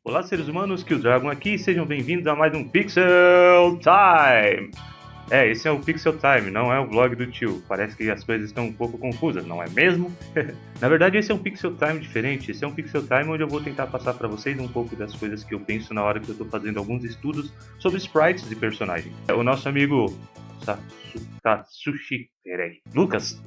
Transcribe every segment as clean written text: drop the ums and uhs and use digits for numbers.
Olá, seres humanos, que o Dragon aqui, sejam bem-vindos a mais um Pixel Time! Esse é o Pixel Time, não é o vlog do tio. Parece que as coisas estão um pouco confusas, não é mesmo? Na verdade, esse é um Pixel Time diferente. Esse é um Pixel Time onde eu vou tentar passar para vocês um pouco das coisas que eu penso na hora que eu estou fazendo alguns estudos sobre sprites de personagens. O nosso amigo Sushi, peraí, Lucas,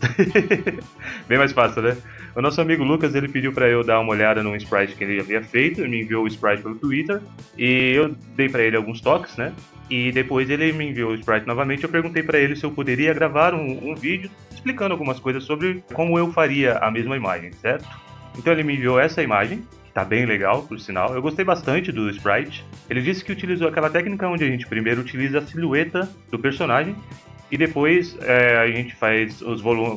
bem mais fácil, né? O nosso amigo Lucas, ele pediu para eu dar uma olhada num sprite que ele havia feito, ele me enviou o sprite pelo Twitter e eu dei para ele alguns toques, né? E depois ele me enviou o sprite novamente. Eu perguntei para ele se eu poderia gravar um vídeo explicando algumas coisas sobre como eu faria a mesma imagem, certo? Então ele me enviou essa imagem, que tá bem legal, por sinal. Eu gostei bastante do sprite. Ele disse que utilizou aquela técnica onde a gente primeiro utiliza a silhueta do personagem e depois a gente faz a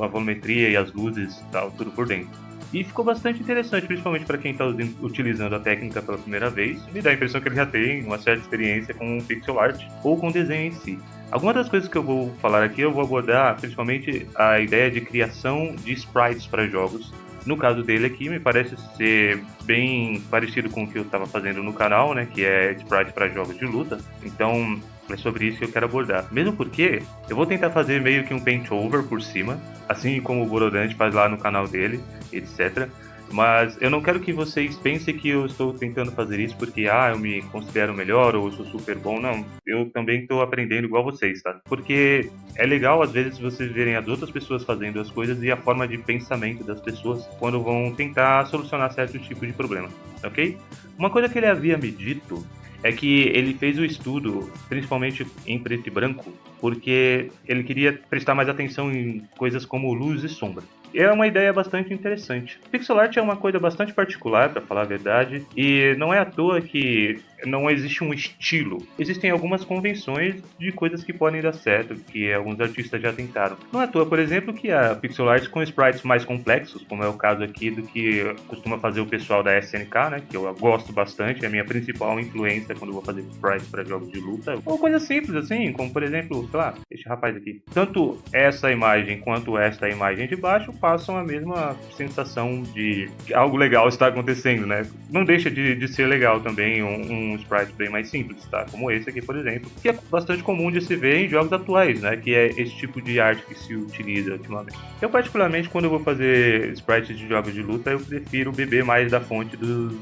volumetria e as luzes, tal, tudo por dentro. E ficou bastante interessante, principalmente para quem está utilizando a técnica pela primeira vez. Me dá a impressão que ele já tem uma certa experiência com pixel art ou com desenho em si. Algumas das coisas que eu vou falar aqui, eu vou abordar principalmente a ideia de criação de sprites para jogos. No caso dele aqui, me parece ser bem parecido com o que eu estava fazendo no canal, né, que é sprite para jogos de luta. Então, é sobre isso que eu quero abordar. Mesmo porque eu vou tentar fazer meio que um paint over por cima, assim como o Borodante faz lá no canal dele, etc. Mas eu não quero que vocês pensem que eu estou tentando fazer isso porque eu me considero melhor ou eu sou super bom. Não, eu também estou aprendendo igual vocês, tá? Porque é legal às vezes vocês verem as outras pessoas fazendo as coisas e a forma de pensamento das pessoas quando vão tentar solucionar certo tipo de problema, ok? Uma coisa que ele havia me dito é que ele fez o estudo, principalmente em preto e branco, porque ele queria prestar mais atenção em coisas como luz e sombra. É uma ideia bastante interessante. Pixel art é uma coisa bastante particular, para falar a verdade, e não é à toa que não existe um estilo. Existem algumas convenções de coisas que podem dar certo, que alguns artistas já tentaram. Não é à toa, por exemplo, que a pixel art com sprites mais complexos, como é o caso aqui do que costuma fazer o pessoal da SNK, né, que eu gosto bastante, é a minha principal influência quando eu vou fazer sprites para jogos de luta, ou coisas simples assim, como por exemplo, sei lá, este rapaz aqui. Tanto essa imagem quanto esta imagem de baixo passam a mesma sensação de que algo legal está acontecendo, né? Não deixa de ser legal também um sprite bem mais simples, tá? Como esse aqui, por exemplo, que é bastante comum de se ver em jogos atuais, né? Que é esse tipo de arte que se utiliza ultimamente. Eu, particularmente, quando eu vou fazer sprites de jogos de luta, eu prefiro beber mais da fonte dos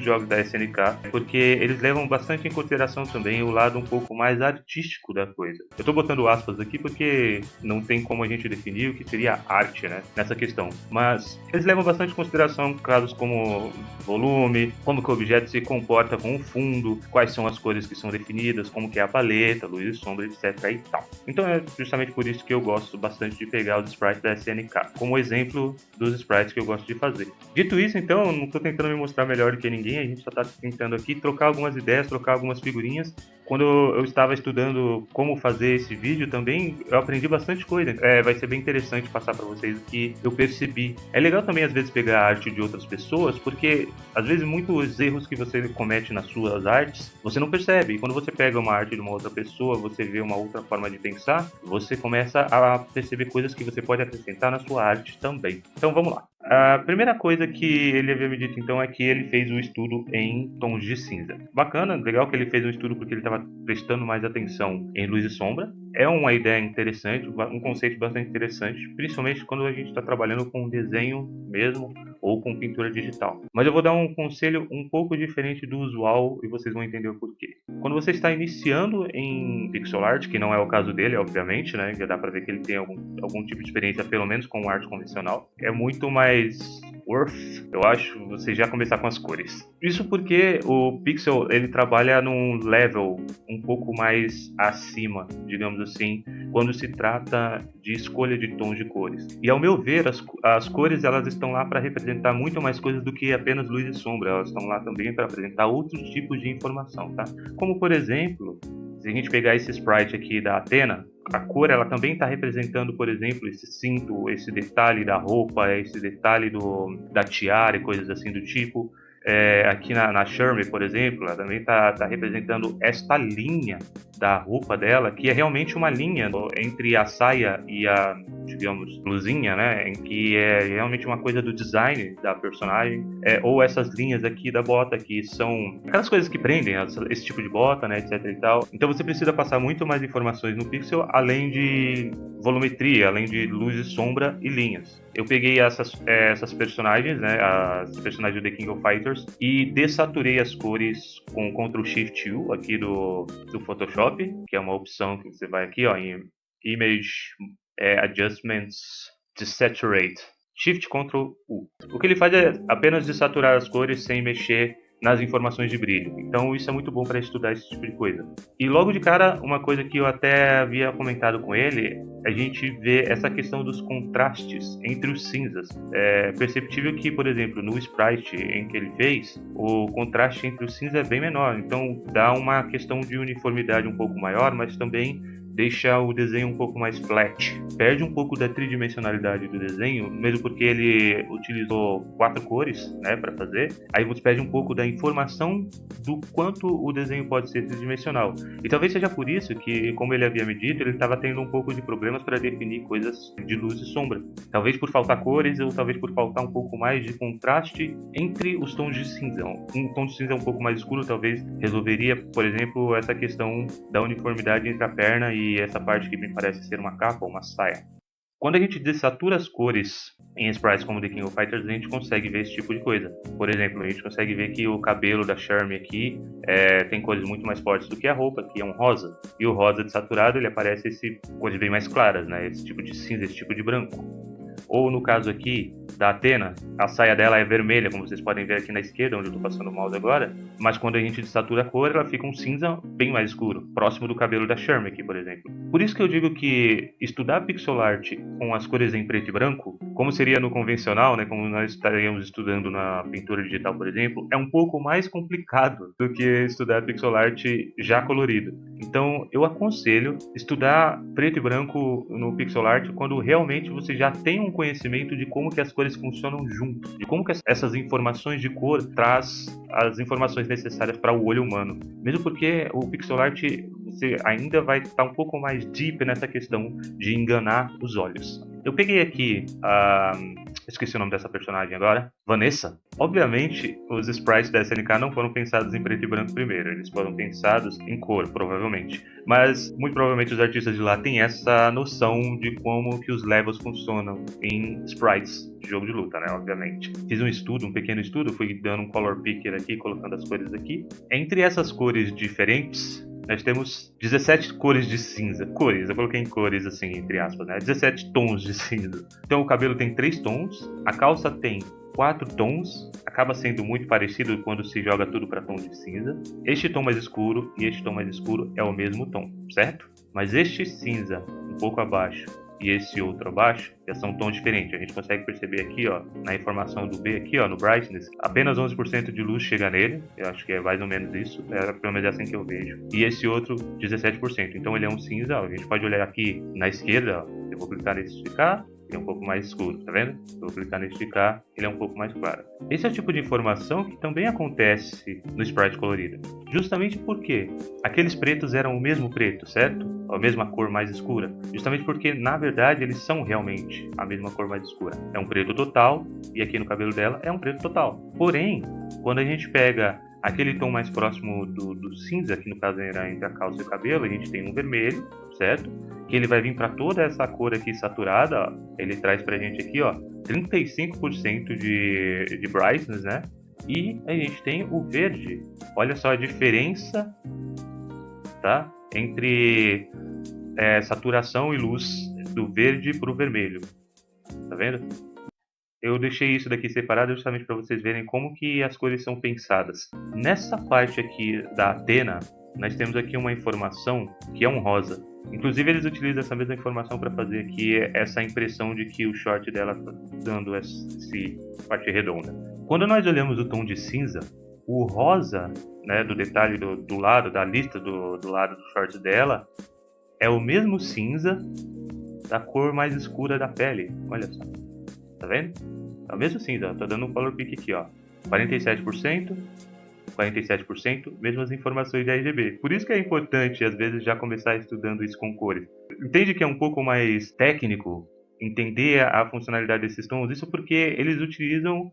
jogos da SNK, porque eles levam bastante em consideração também o lado um pouco mais artístico da coisa. Eu tô botando aspas aqui porque não tem como a gente definir o que seria arte, né? Nessa questão. Mas eles levam bastante em consideração casos como volume, como que o objeto se comporta com o fundo, quais são as cores que são definidas, como que é a paleta, luz e sombra, etc. e tal. Então é justamente por isso que eu gosto bastante de pegar os sprites da SNK, como exemplo dos sprites que eu gosto de fazer. Dito isso, então, eu não estou tentando me mostrar melhor do que ninguém, a gente só está tentando aqui trocar algumas ideias, trocar algumas figurinhas. Quando eu estava estudando como fazer esse vídeo também, eu aprendi bastante coisa. Vai ser bem interessante passar para vocês o que eu percebi. É legal também, às vezes, pegar a arte de outras pessoas, porque, às vezes, muitos erros que você comete nas suas artes, você não percebe. E quando você pega uma arte de uma outra pessoa, você vê uma outra forma de pensar, você começa a perceber coisas que você pode acrescentar na sua arte também. Então, vamos lá. A primeira coisa que ele havia me dito então é que ele fez um estudo em tons de cinza. Bacana, legal que ele fez um estudo porque ele estava prestando mais atenção em luz e sombra. É uma ideia interessante, um conceito bastante interessante, principalmente quando a gente está trabalhando com desenho mesmo ou com pintura digital. Mas eu vou dar um conselho um pouco diferente do usual e vocês vão entender o porquê. Quando você está iniciando em pixel art, que não é o caso dele, obviamente, né? Já dá para ver que ele tem algum tipo de experiência, pelo menos com arte convencional. É muito mais worth, eu acho, você já começar com as cores. Isso porque o pixel ele trabalha num level um pouco mais acima, digamos assim, quando se trata de escolha de tons de cores. E ao meu ver, as cores elas estão lá para representar muito mais coisas do que apenas luz e sombra. Elas estão lá também para apresentar outros tipos de informação, tá? Como por exemplo, se a gente pegar esse sprite aqui da Athena, a cor ela também está representando, por exemplo, esse cinto, esse detalhe da roupa, esse detalhe da tiara e coisas assim do tipo. Aqui na Shermie, por exemplo, ela também está representando esta linha da roupa dela, que é realmente uma linha entre a saia e digamos, luzinha, né, em que é realmente uma coisa do design da personagem, ou essas linhas aqui da bota, que são aquelas coisas que prendem esse tipo de bota, né, etc e tal. Então você precisa passar muito mais informações no pixel, além de volumetria, além de luz e sombra e linhas. Eu peguei essas personagens, né, as personagens do The King of Fighters, e desaturei as cores com Ctrl Shift U aqui do Photoshop, que é uma opção que você vai aqui, ó, em Image Adjustments, Desaturate. Shift Ctrl U. O que ele faz é apenas desaturar as cores sem mexer nas informações de brilho. Então isso é muito bom para estudar esse tipo de coisa. E logo de cara, uma coisa que eu até havia comentado com ele, a gente vê essa questão dos contrastes entre os cinzas. É perceptível que, por exemplo, no sprite em que ele fez, o contraste entre os cinzas é bem menor. Então dá uma questão de uniformidade um pouco maior, mas também deixa o desenho um pouco mais flat. Perde um pouco da tridimensionalidade do desenho, mesmo porque ele utilizou 4 cores, né, para fazer. Aí você perde um pouco da informação do quanto o desenho pode ser tridimensional. E talvez seja por isso que, como ele havia me dito, ele estava tendo um pouco de problemas para definir coisas de luz e sombra. Talvez por faltar cores ou talvez por faltar um pouco mais de contraste entre os tons de cinza. Um tom de cinza um pouco mais escuro talvez resolveria, por exemplo, essa questão da uniformidade entre a perna e essa parte que me parece ser uma capa ou uma saia. Quando a gente desatura as cores em sprites como The King of Fighters, a gente consegue ver esse tipo de coisa. Por exemplo, a gente consegue ver que o cabelo da Charmy aqui tem cores muito mais fortes do que a roupa, que é um rosa. E o rosa desaturado, ele aparece cores bem mais claras, né? Esse tipo de cinza, esse tipo de branco. Ou no caso aqui da Athena, a saia dela é vermelha, como vocês podem ver aqui na esquerda, onde eu estou passando o mouse agora. Mas quando a gente desatura a cor, ela fica um cinza bem mais escuro, próximo do cabelo da Charmy aqui, por exemplo. Por isso que eu digo que estudar pixel art com as cores em preto e branco, como seria no convencional, né, como nós estaríamos estudando na pintura digital, por exemplo, é um pouco mais complicado do que estudar pixel art já colorido. Então, eu aconselho estudar preto e branco no pixel art quando realmente você já tem um conhecimento de como que as cores funcionam juntos, de como que essas informações de cor traz as informações necessárias para o olho humano. Mesmo porque o pixel art você ainda vai estar um pouco mais deep nessa questão de enganar os olhos. Eu peguei aqui esqueci o nome dessa personagem agora, Vanessa. Obviamente, os sprites da SNK não foram pensados em preto e branco primeiro, eles foram pensados em cor, provavelmente. Mas, muito provavelmente, os artistas de lá têm essa noção de como que os levels funcionam em sprites de jogo de luta, né, obviamente. Fiz um pequeno estudo, fui dando um color picker aqui, colocando as cores aqui. Entre essas cores diferentes, nós temos 17 cores de cinza. Cores, eu coloquei em cores assim, entre aspas, né? 17 tons de cinza. Então o cabelo tem 3 tons, a calça tem 4 tons, acaba sendo muito parecido quando se joga tudo para tom de cinza. Este tom mais escuro e este tom mais escuro é o mesmo tom, certo? Mas este cinza um pouco abaixo e esse outro abaixo já são tons diferentes. A gente consegue perceber aqui, ó, na informação do B aqui, ó, no brightness, apenas 11% de luz chega nele. Eu acho que é mais ou menos isso, pelo menos é assim que eu vejo. E esse outro 17%. Então ele é um cinza, ó. A gente pode olhar aqui na esquerda, ó. Eu vou clicar nesse esticar, ele é um pouco mais escuro, tá vendo? Eu vou clicar nesse esticar, ele é um pouco mais claro. Esse é o tipo de informação que também acontece no sprite colorido. Justamente porque aqueles pretos eram o mesmo preto, certo? A mesma cor mais escura. Justamente porque, na verdade, eles são realmente a mesma cor mais escura. É um preto total, e aqui no cabelo dela é um preto total. Porém, quando a gente pega aquele tom mais próximo do cinza, que no caso era entre a calça e o cabelo, a gente tem um vermelho, certo? Que ele vai vir para toda essa cor aqui saturada, ó. Ele traz pra gente aqui, ó, 35% de brightness, né? E a gente tem o verde. Olha só a diferença, tá? Entre saturação e luz do verde para o vermelho. Tá vendo? Eu deixei isso daqui separado justamente para vocês verem como que as cores são pensadas. Nessa parte aqui da Athena, nós temos aqui uma informação que é um rosa. Inclusive eles utilizam essa mesma informação para fazer aqui essa impressão de que o short dela está dando essa parte redonda. Quando nós olhamos o tom de cinza, o rosa, né, do detalhe do lado, da lista do lado do short dela, é o mesmo cinza da cor mais escura da pele. Olha só. Tá vendo? É o mesmo cinza. Tô dando um color pick aqui, ó. 47%, 47%, mesmas informações da RGB. Por isso que é importante, às vezes, já começar estudando isso com cores. Entende que é um pouco mais técnico entender a funcionalidade desses tons, isso porque eles utilizam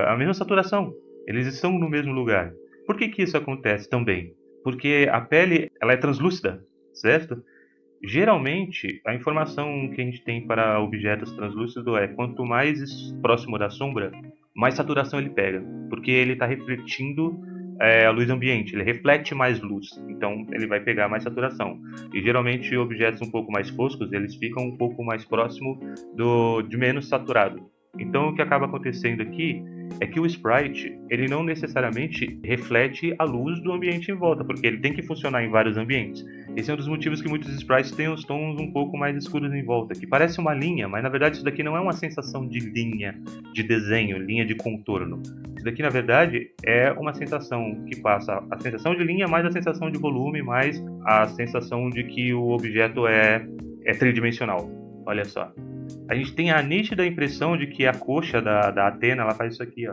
a mesma saturação, eles estão no mesmo lugar. Por que isso acontece também? Porque a pele ela é translúcida, certo? Geralmente, a informação que a gente tem para objetos translúcidos é quanto mais próximo da sombra, mais saturação ele pega, porque ele está refletindo a luz ambiente, ele reflete mais luz, então ele vai pegar mais saturação. E geralmente objetos um pouco mais foscos, eles ficam um pouco mais próximo de menos saturado. Então o que acaba acontecendo aqui é que o sprite ele não necessariamente reflete a luz do ambiente em volta, porque ele tem que funcionar em vários ambientes. Esse é um dos motivos que muitos sprites têm os tons um pouco mais escuros em volta, que parece uma linha, mas na verdade isso daqui não é uma sensação de linha, de desenho, linha de contorno. Isso daqui na verdade é uma sensação que passa a sensação de linha mais a sensação de volume, mais a sensação de que o objeto é tridimensional. Olha só. A gente tem a nítida impressão de que a coxa da Athena, ela faz isso aqui, ó.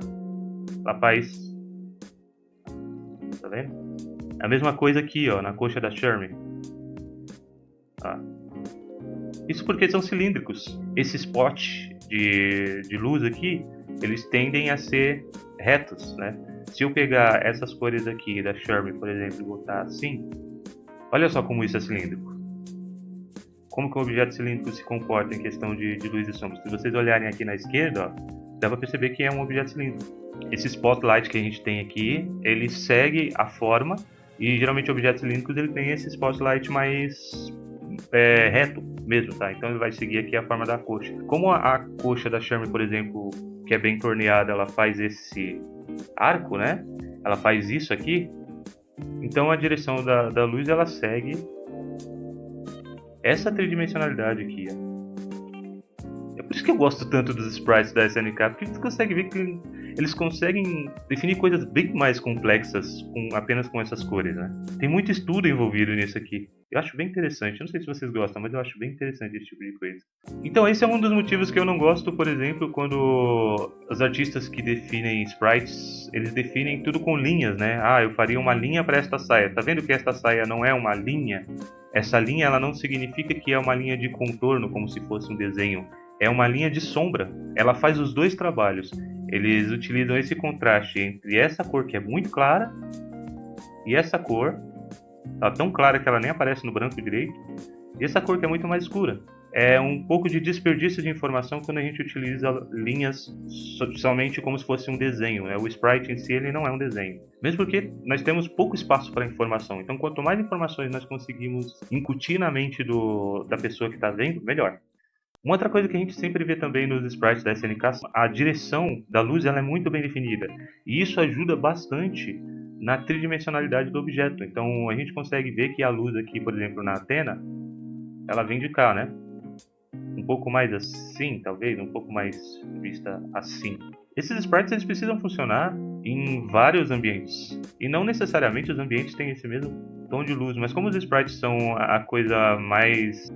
Ela faz... Tá vendo? É a mesma coisa aqui, ó, na coxa da Shermie. Ó. Isso porque são cilíndricos. Esse spot de luz aqui, eles tendem a ser retos, né? Se eu pegar essas cores aqui da Shermie, por exemplo, e botar assim, olha só como isso é cilíndrico. Como que um objeto cilíndrico se comporta em questão de luz e sombra. Se vocês olharem aqui na esquerda, ó, dá para perceber que é um objeto cilíndrico. Esse spotlight que a gente tem aqui, ele segue a forma, e geralmente objetos cilíndricos ele tem esse spotlight mais reto mesmo, tá? Então ele vai seguir aqui a forma da coxa. Como a coxa da Shermie, por exemplo, que é bem torneada, ela faz esse arco, né? Ela faz isso aqui. Então a direção da luz ela segue essa tridimensionalidade aqui, ó. É por isso que eu gosto tanto dos sprites da SNK, porque você consegue ver que eles conseguem definir coisas bem mais complexas apenas com essas cores, né? Tem muito estudo envolvido nisso aqui. Eu acho bem interessante. Eu não sei se vocês gostam, mas eu acho bem interessante esse tipo de coisa. Então esse é um dos motivos que eu não gosto, por exemplo, quando os artistas que definem sprites, eles definem tudo com linhas, né? Ah, eu faria uma linha para esta saia. Tá vendo que esta saia não é uma linha? Essa linha ela não significa que é uma linha de contorno, como se fosse um desenho. É uma linha de sombra. Ela faz os dois trabalhos. Eles utilizam esse contraste entre essa cor que é muito clara e essa cor, tá tão clara que ela nem aparece no branco direito, e essa cor que é muito mais escura. É um pouco de desperdício de informação quando a gente utiliza linhas somente como se fosse um desenho, né? O sprite em si ele não é um desenho. Mesmo porque nós temos pouco espaço para informação. Então quanto mais informações nós conseguimos incutir na mente da pessoa que está vendo, melhor. Uma outra coisa que a gente sempre vê também nos sprites da SNK, a direção da luz ela é muito bem definida. E isso ajuda bastante na tridimensionalidade do objeto. Então a gente consegue ver que a luz aqui, por exemplo, na Athena, ela vem de cá, né? Um pouco mais assim, talvez, um pouco mais vista assim. Esses sprites eles precisam funcionar em vários ambientes. E não necessariamente os ambientes têm esse mesmo tom de luz, mas como os sprites são a coisa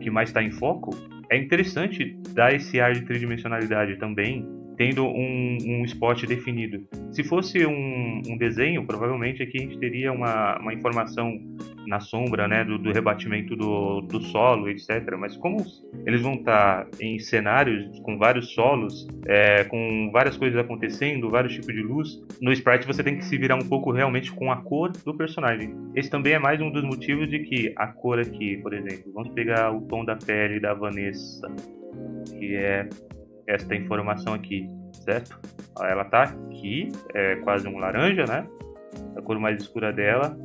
que mais está em foco, é interessante dar esse ar de tridimensionalidade também, tendo um spot definido. Se fosse um desenho, provavelmente aqui a gente teria uma informação na sombra, né, do rebatimento do solo, etc. Mas como eles vão estar em cenários com vários solos, com várias coisas acontecendo, vários tipos de luz, no sprite você tem que se virar um pouco realmente com a cor do personagem. Esse também é mais um dos motivos de que a cor aqui, por exemplo, vamos pegar o tom da pele da Vanessa, que é esta informação aqui, certo? Ela tá aqui, é quase um laranja, né? A cor mais escura dela.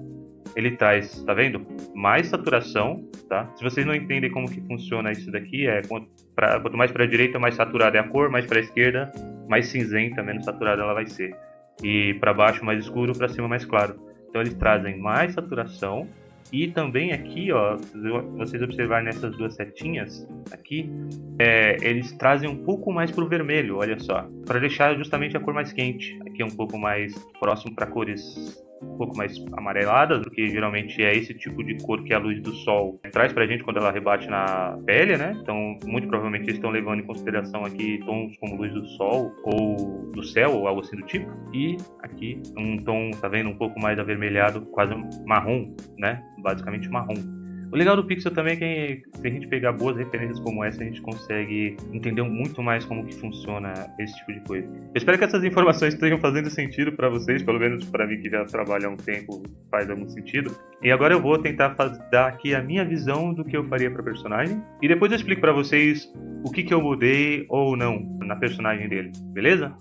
Ele traz, tá vendo? Mais saturação, tá? Se vocês não entendem como que funciona isso daqui, quanto mais para a direita, mais saturada é a cor, mais para a esquerda, mais cinzenta, menos saturada ela vai ser. E para baixo, mais escuro, para cima, mais claro. Então eles trazem mais saturação. E também aqui, ó, se vocês observarem nessas duas setinhas aqui, eles trazem um pouco mais para o vermelho, olha só, para deixar justamente a cor mais quente. Aqui é um pouco mais próximo para cores um pouco mais amareladas, porque geralmente é esse tipo de cor que a luz do sol traz pra gente quando ela rebate na pele, né? Então, muito provavelmente eles estão levando em consideração aqui tons como luz do sol ou do céu, ou algo assim do tipo. E aqui um tom, tá vendo, um pouco mais avermelhado, quase marrom, né? Basicamente marrom. O legal do Pixel também é que se a gente pegar boas referências como essa, a gente consegue entender muito mais como que funciona esse tipo de coisa. Eu espero que essas informações estejam fazendo sentido para vocês, pelo menos para mim que já trabalha há um tempo, faz algum sentido. E agora eu vou tentar dar aqui a minha visão do que eu faria para personagem, e depois eu explico para vocês o que eu mudei ou não na personagem dele, beleza?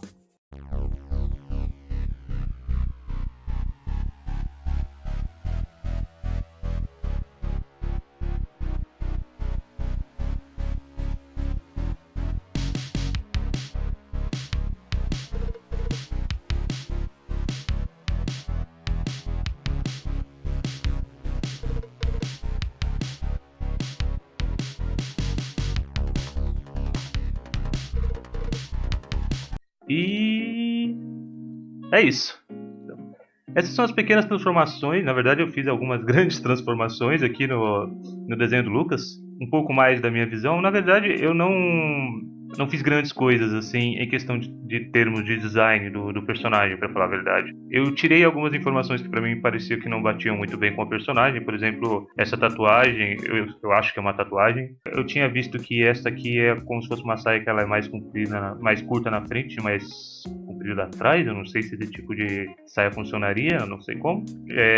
E é isso. Essas são as pequenas transformações. Na verdade, eu fiz algumas grandes transformações aqui no desenho do Lucas. Um pouco mais da minha visão. Na verdade, eu não fiz grandes coisas assim em questão de termos de design do personagem, para falar a verdade. Eu tirei algumas informações que para mim parecia que não batiam muito bem com a personagem. Por exemplo, essa tatuagem, eu acho que é uma tatuagem. Eu tinha visto que essa aqui é como se fosse uma saia que ela é mais comprida, mais curta na frente, mais comprida atrás. Eu não sei se esse tipo de saia funcionaria, eu não sei como.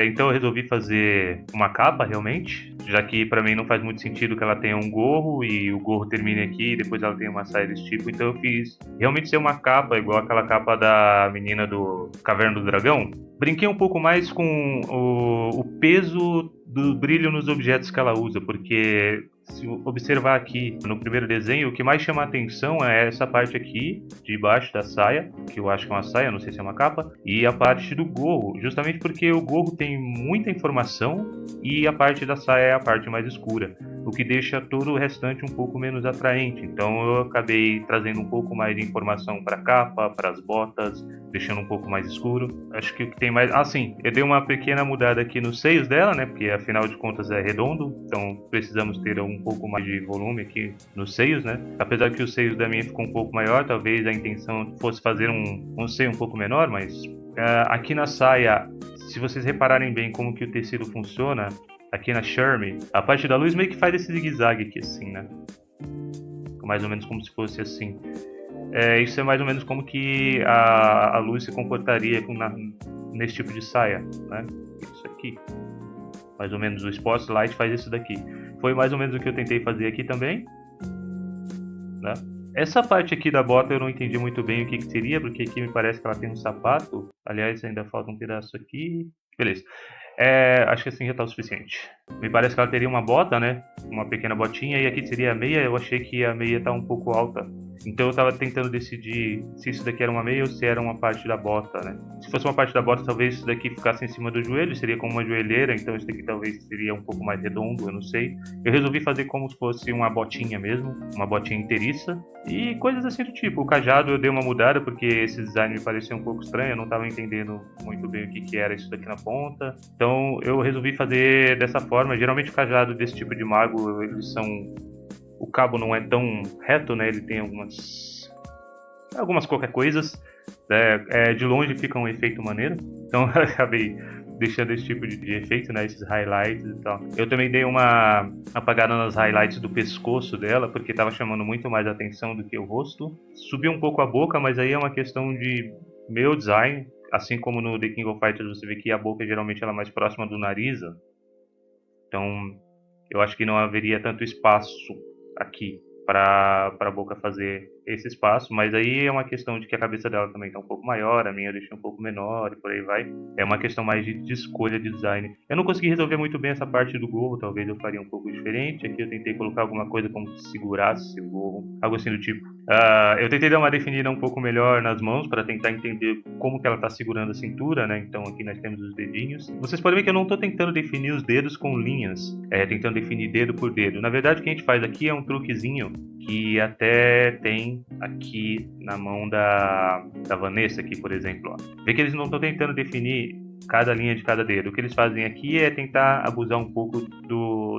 Então eu resolvi fazer uma capa realmente, já que para mim não faz muito sentido que ela tenha um gorro e o gorro termine aqui e depois ela tenha uma saia desse tipo. Então eu fiz realmente ser uma capa igual aquela capa da menina do Caverna do Dragão. Brinquei um pouco mais com o peso do brilho nos objetos que ela usa, porque se observar aqui no primeiro desenho, o que mais chama a atenção é essa parte aqui, de baixo da saia, que eu acho que é uma saia, não sei se é uma capa, e a parte do gorro, justamente porque o gorro tem muita informação e a parte da saia é a parte mais escura, o que deixa todo o restante um pouco menos atraente. Então eu acabei trazendo um pouco mais de informação para a capa, para as botas, deixando um pouco mais escuro. Acho que o que tem mais... Ah, sim, eu dei uma pequena mudada aqui nos seios dela, né, porque afinal de contas é redondo, então precisamos ter um pouco mais de volume aqui nos seios, né? Apesar que os seios da minha ficou um pouco maior, talvez a intenção fosse fazer um seio um pouco menor, mas aqui na saia, se vocês repararem bem como que o tecido funciona, aqui na Shermie, a parte da luz meio que faz esse zigue-zague aqui assim, né? Mais ou menos como se fosse assim. Isso é mais ou menos como que a luz se comportaria nesse tipo de saia, né? Isso aqui. Mais ou menos o Spotlight faz isso daqui. Foi mais ou menos o que eu tentei fazer aqui também, né? Essa parte aqui da bota eu não entendi muito bem o que seria, porque aqui me parece que ela tem um sapato. Aliás, ainda falta um pedaço aqui. Beleza. Acho que assim já está o suficiente. Me parece que ela teria uma bota, né? Uma pequena botinha, e aqui seria a meia. Eu achei que a meia tá um pouco alta. Então eu estava tentando decidir se isso daqui era uma meia ou se era uma parte da bota, né? Se fosse uma parte da bota, talvez isso daqui ficasse em cima do joelho, seria como uma joelheira, então isso daqui talvez seria um pouco mais redondo, eu não sei. Eu resolvi fazer como se fosse uma botinha mesmo, uma botinha inteiriça, e coisas assim do tipo. O cajado eu dei uma mudada, porque esse design me parecia um pouco estranho, eu não estava entendendo muito bem o que era isso daqui na ponta. Então eu resolvi fazer dessa forma. Geralmente o cajado desse tipo de mago, eles são... O cabo não é tão reto, né? Ele tem algumas qualquer coisas. De longe fica um efeito maneiro. Então eu acabei deixando esse tipo de efeito, né? Esses highlights e tal. Eu também dei uma apagada nas highlights do pescoço dela, porque estava chamando muito mais atenção do que o rosto. Subiu um pouco a boca, mas aí é uma questão de meu design. Assim como no The King of Fighters você vê que a boca geralmente ela é mais próxima do nariz. Então eu acho que não haveria tanto espaço aqui para a boca fazer esse espaço, mas aí é uma questão de que a cabeça dela também está um pouco maior, a minha eu deixei um pouco menor e por aí vai. É uma questão mais de escolha de design. Eu não consegui resolver muito bem essa parte do gorro, talvez eu faria um pouco diferente. Aqui eu tentei colocar alguma coisa como se segurasse o gorro, algo assim do tipo. Eu tentei dar uma definida um pouco melhor nas mãos para tentar entender como que ela está segurando a cintura, né? Então aqui nós temos os dedinhos. Vocês podem ver que eu não estou tentando definir os dedos com linhas, tentando definir dedo por dedo. Na verdade o que a gente faz aqui é um truquezinho que até tem aqui na mão da Vanessa aqui, por exemplo. Ó. Vê que eles não estão tentando definir cada linha de cada dedo. O que eles fazem aqui é tentar abusar um pouco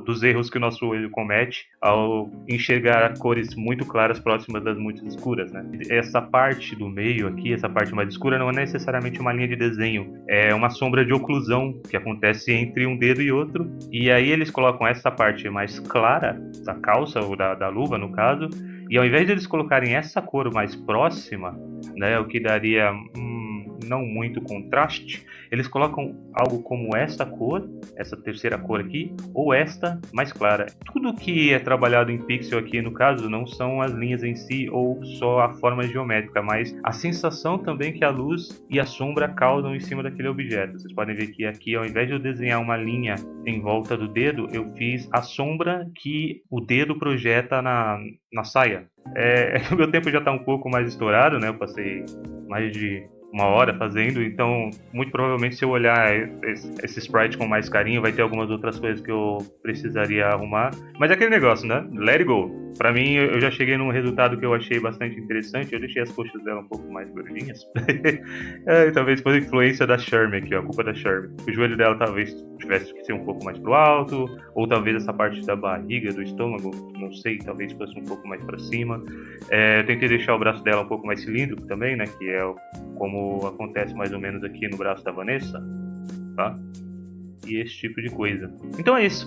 dos erros que o nosso olho comete ao enxergar cores muito claras próximas das muito escuras, né? Essa parte do meio aqui, essa parte mais escura, não é necessariamente uma linha de desenho, é uma sombra de oclusão que acontece entre um dedo e outro, e aí eles colocam essa parte mais clara, da calça ou da luva no caso, e ao invés de eles colocarem essa cor mais próxima, né, o que daria não muito contraste, eles colocam algo como esta cor, essa terceira cor aqui, ou esta mais clara. Tudo que é trabalhado em pixel aqui, no caso, não são as linhas em si ou só a forma geométrica, mas a sensação também que a luz e a sombra causam em cima daquele objeto. Vocês podem ver que aqui, ao invés de eu desenhar uma linha em volta do dedo, eu fiz a sombra que o dedo projeta na saia. O meu tempo já está um pouco mais estourado, né? Eu passei mais de 1 hora fazendo, então muito provavelmente se eu olhar esse sprite com mais carinho vai ter algumas outras coisas que eu precisaria arrumar, mas é aquele negócio, né? Let it go. Pra mim, eu já cheguei num resultado que eu achei bastante interessante. Eu deixei as coxas dela um pouco mais gordinhas. Talvez por influência da Sherm aqui, ó, a culpa da Sherm. O joelho dela talvez tivesse que ser um pouco mais pro alto, ou talvez essa parte da barriga, do estômago, não sei, talvez fosse um pouco mais pra cima. Eu tentei deixar o braço dela um pouco mais cilíndrico também, né? Que é como acontece mais ou menos aqui no braço da Vanessa, tá? E esse tipo de coisa. Então é isso.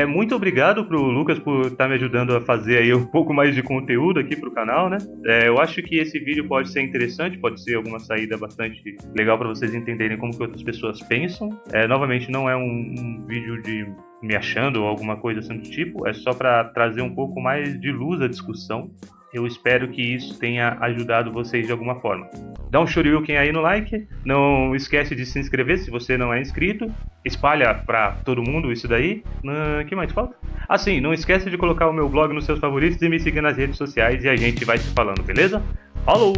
Muito obrigado pro Lucas por estar me ajudando a fazer aí um pouco mais de conteúdo aqui pro canal, né? Eu acho que esse vídeo pode ser interessante, pode ser alguma saída bastante legal para vocês entenderem como que outras pessoas pensam. Novamente, não é um vídeo de me achando ou alguma coisa assim do tipo, é só para trazer um pouco mais de luz à discussão. Eu espero que isso tenha ajudado vocês de alguma forma. Dá um shoryuken aí no like, não esquece de se inscrever se você não é inscrito, espalha pra todo mundo isso daí. O que mais falta? Sim, não esquece de colocar o meu blog nos seus favoritos e me seguir nas redes sociais e a gente vai se falando, beleza? Falou!